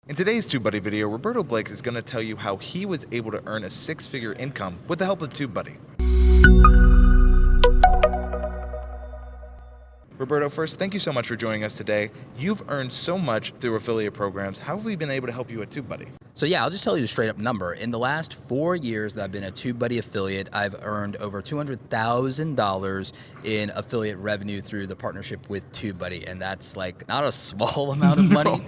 In today's TubeBuddy video, Roberto Blake is going to tell you how he was able to earn a six-figure income with the help of TubeBuddy. Roberto, first, thank you so much for joining us today. You've earned so much through affiliate programs. How have we been able to help you at TubeBuddy? So yeah, I'll just tell you the straight up number. In the last 4 years that I've been a TubeBuddy affiliate, I've earned over $200,000 in affiliate revenue through the partnership with TubeBuddy, and that's like not a small amount of money.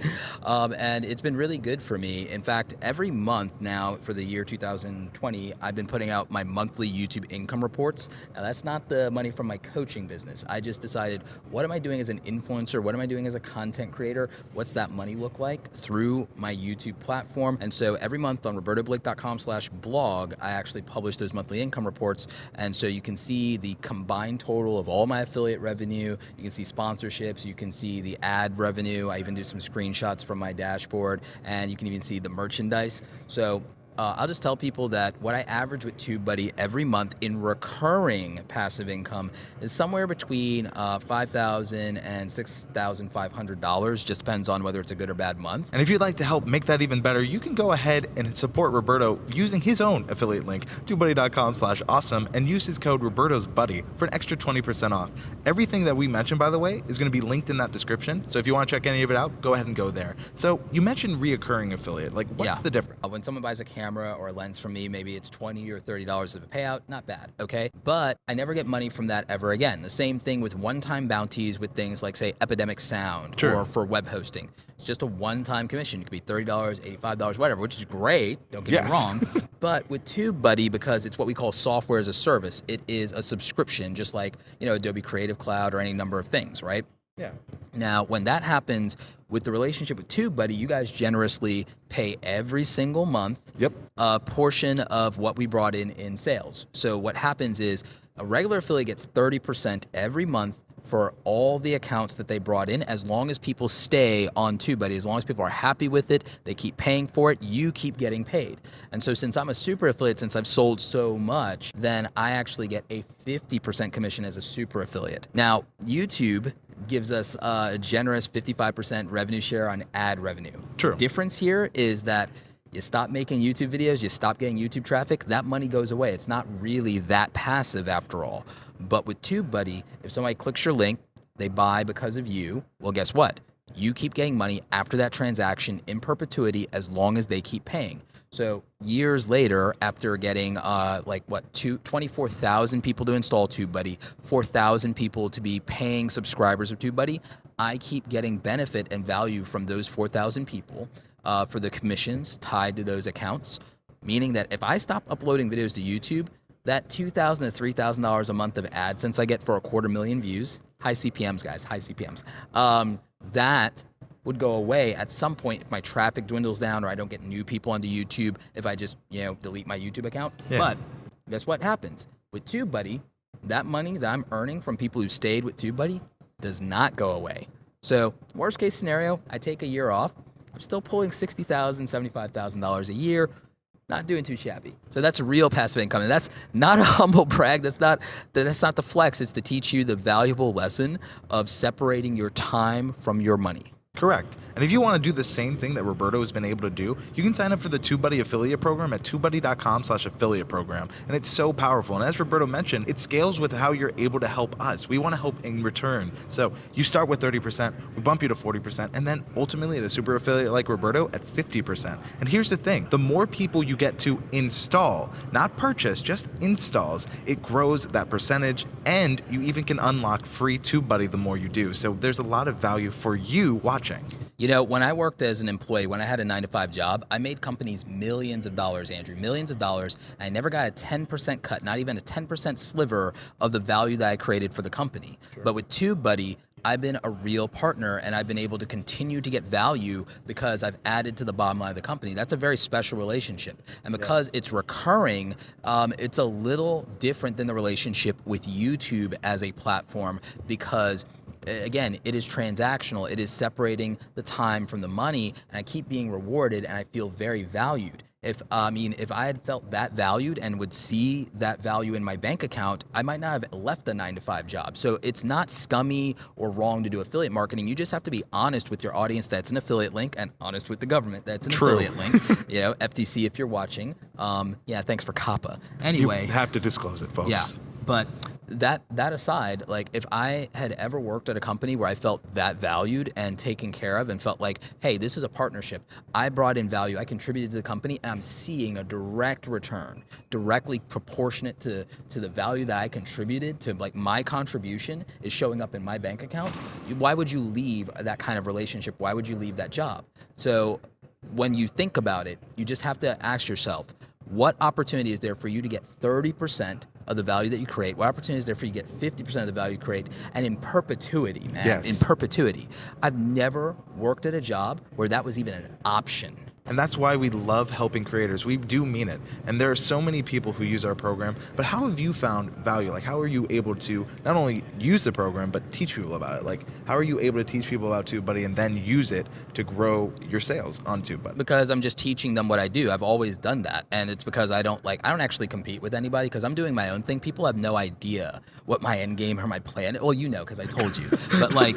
And it's been really good for me. In fact, every month now for the year 2020, I've been putting out my monthly YouTube income reports. Now that's not the money from my coaching business. I just decided, what am I doing as an influencer? What am I doing as a content creator? What's that money look like through my YouTube platform? And so every month on robertoblake.com/blog, I actually publish those monthly income reports. And so you can see the combined total of all my affiliate revenue. You can see sponsorships. You can see the ad revenue. I even do some screenshots from my dashboard, and you can even see the merchandise. So I'll just tell people that what I average with TubeBuddy every month in recurring passive income is somewhere between $5,000 and $6,500. Just depends on whether it's a good or bad month. And if you'd like to help make that even better, you can go ahead and support Roberto using his own affiliate link, tubebuddy.com/awesome, and use his code Roberto'sBuddy for an extra 20% off. Everything that we mentioned, by the way, is going to be linked in that description. So if you want to check any of it out, go ahead and go there. So you mentioned reoccurring affiliate. Like, what's the difference? When someone buys a camera or a lens from me, maybe it's $20 or $30 of a payout, not bad, okay? But I never get money from that ever again. The same thing with one-time bounties with things like, say, Epidemic Sound or for web hosting. It's just a one-time commission. It could be $30, $85, whatever, which is great, don't get me wrong. But with TubeBuddy, because it's what we call software as a service, it is a subscription, just like, Adobe Creative Cloud or any number of things, right? Yeah. Now, when that happens with the relationship with TubeBuddy, you guys generously pay every single month a portion of what we brought in sales. So what happens is a regular affiliate gets 30% every month for all the accounts that they brought in, as long as people stay on TubeBuddy, as long as people are happy with it, they keep paying for it, you keep getting paid. And so since I'm a super affiliate, since I've sold so much, then I actually get a 50% commission as a super affiliate. Now, YouTube gives us a generous 55% revenue share on ad revenue. True. Difference here is that you stop making YouTube videos, you stop getting YouTube traffic, that money goes away. It's not really that passive after all. But with TubeBuddy, if somebody clicks your link, they buy because of you, well, guess what? You keep getting money after that transaction in perpetuity as long as they keep paying. So years later, after getting 24,000 people to install TubeBuddy, 4,000 people to be paying subscribers of TubeBuddy, I keep getting benefit and value from those 4,000 people for the commissions tied to those accounts, meaning that if I stop uploading videos to YouTube, that $2,000 to $3,000 a month of AdSense I get for 250,000 views, high CPMs, guys, high CPMs, that would go away at some point if my traffic dwindles down or I don't get new people onto YouTube, if I just, delete my YouTube account. But guess what happens? With TubeBuddy, that money that I'm earning from people who stayed with TubeBuddy does not go away. So worst case scenario, I take a year off. I'm still pulling $60,000, $75,000 a year. Not doing too shabby. So that's real passive income. And that's not a humble brag. That's not the flex. It's to teach you the valuable lesson of separating your time from your money. Correct. And if you want to do the same thing that Roberto has been able to do, you can sign up for the TubeBuddy affiliate program at tubebuddy.com/affiliate program. And it's so powerful. And as Roberto mentioned, it scales with how you're able to help us. We want to help in return. So you start with 30%, we bump you to 40%, and then ultimately at a super affiliate like Roberto at 50%. And here's the thing, the more people you get to install, not purchase, just installs, it grows that percentage, and you even can unlock free TubeBuddy the more you do. So there's a lot of value for you watching. When I worked as an employee, when I had a 9-to-5 job, I made companies millions of dollars, Andrew, millions of dollars. And I never got a 10% cut, not even a 10% sliver of the value that I created for the company. But with TubeBuddy, I've been a real partner, and I've been able to continue to get value because I've added to the bottom line of the company. That's a very special relationship. And because it's recurring, it's a little different than the relationship with YouTube as a platform, because again, it is transactional. It is separating the time from the money, and I keep being rewarded, and I feel very valued. If I had felt that valued and would see that value in my bank account, I might not have left the 9 to 5 job. So it's not scummy or wrong to do affiliate marketing. You just have to be honest with your audience that's an affiliate link, and honest with the government that's an True. affiliate link. FTC if you're watching. Yeah, thanks for COPPA. Anyway, You have to disclose it, folks. yeah, but that aside, like if I had ever worked at a company where I felt that valued and taken care of and felt like, hey, this is a partnership, I brought in value, I contributed to the company, and I'm seeing a direct return, directly proportionate to the value that I contributed to, like my contribution is showing up in my bank account, why would you leave that kind of relationship? Why would you leave that job? So when you think about it, you just have to ask yourself, what opportunity is there for you to get 30% of the value that you create? What opportunity is there for you to get 50% of the value you create? And in perpetuity, man, Yes. in perpetuity. I've never worked at a job where that was even an option. And that's why we love helping creators. We do mean it. And there are so many people who use our program, but how have you found value? Like, how are you able to not only use the program, but teach people about it? Like, how are you able to teach people about TubeBuddy and then use it to grow your sales on TubeBuddy? Because I'm just teaching them what I do. I've always done that. And it's because I don't actually compete with anybody because I'm doing my own thing. People have no idea what my end game or my plan. Well, you know, because I told you. But like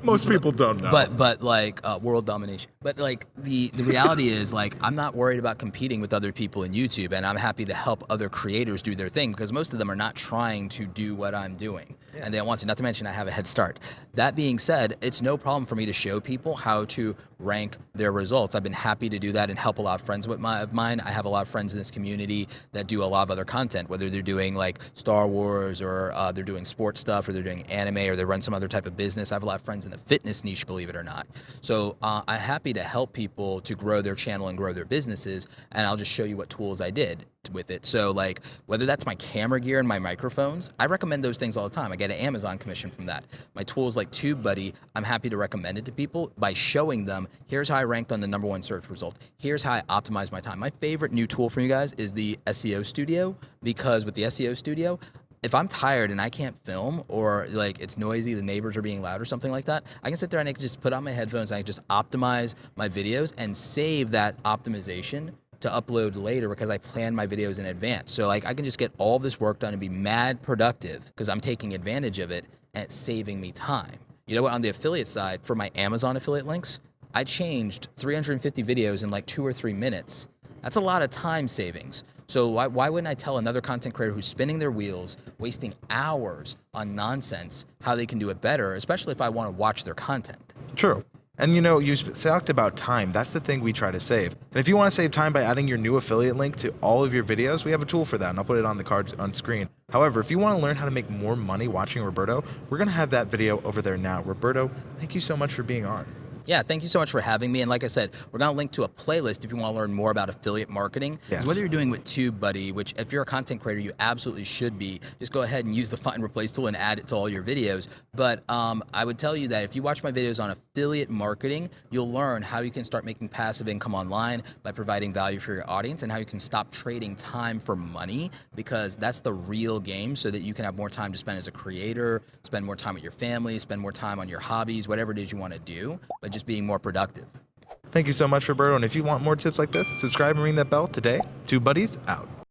Most people don't know. But like world domination. But like the reality is, like, I'm not worried about competing with other people in YouTube, and I'm happy to help other creators do their thing because most of them are not trying to do what I'm doing, and they don't want to. Not to mention I have a head start. That being said, it's no problem for me to show people how to rank their results. I've been happy to do that and help a lot of friends of mine. I have a lot of friends in this community that do a lot of other content, whether they're doing like Star Wars or they're doing sports stuff or they're doing anime or they run some other type of business. I have a lot of friends in the fitness niche, believe it or not. So I'm happy to help people to grow their channel and grow their businesses, and I'll just show you what tools I did with it. So like whether that's my camera gear and my microphones, I recommend those things all the time. I get an Amazon commission from that. My tools like TubeBuddy, I'm happy to recommend it to people by showing them, here's how I ranked on the #1 search result. Here's how I optimized my time. My favorite new tool for you guys is the SEO Studio, because with the SEO Studio, if I'm tired and I can't film or like it's noisy, the neighbors are being loud or something like that, I can sit there and I can just put on my headphones and I can just optimize my videos and save that optimization to upload later because I plan my videos in advance. So like I can just get all this work done and be mad productive because I'm taking advantage of it and it's saving me time. You know what, on the affiliate side, for my Amazon affiliate links, I changed 350 videos in like 2 or 3 minutes. That's a lot of time savings. So why wouldn't I tell another content creator who's spinning their wheels, wasting hours on nonsense, how they can do it better, especially if I want to watch their content? True. And you know, you talked about time. That's the thing we try to save. And if you want to save time by adding your new affiliate link to all of your videos, we have a tool for that, and I'll put it on the card on screen. However, if you want to learn how to make more money watching Roberto, we're going to have that video over there now. Roberto, thank you so much for being on. Yeah, thank you so much for having me. And like I said, we're going to link to a playlist if you want to learn more about affiliate marketing. Yes. Whether you're doing with TubeBuddy, which if you're a content creator, you absolutely should be, just go ahead and use the find replace tool and add it to all your videos. But I would tell you that if you watch my videos on affiliate marketing, you'll learn how you can start making passive income online by providing value for your audience and how you can stop trading time for money, because that's the real game, so that you can have more time to spend as a creator, spend more time with your family, spend more time on your hobbies, whatever it is you want to do, but just being more productive. Thank you so much, Roberto. And if you want more tips like this, subscribe and ring that bell today. TubeBuddies out.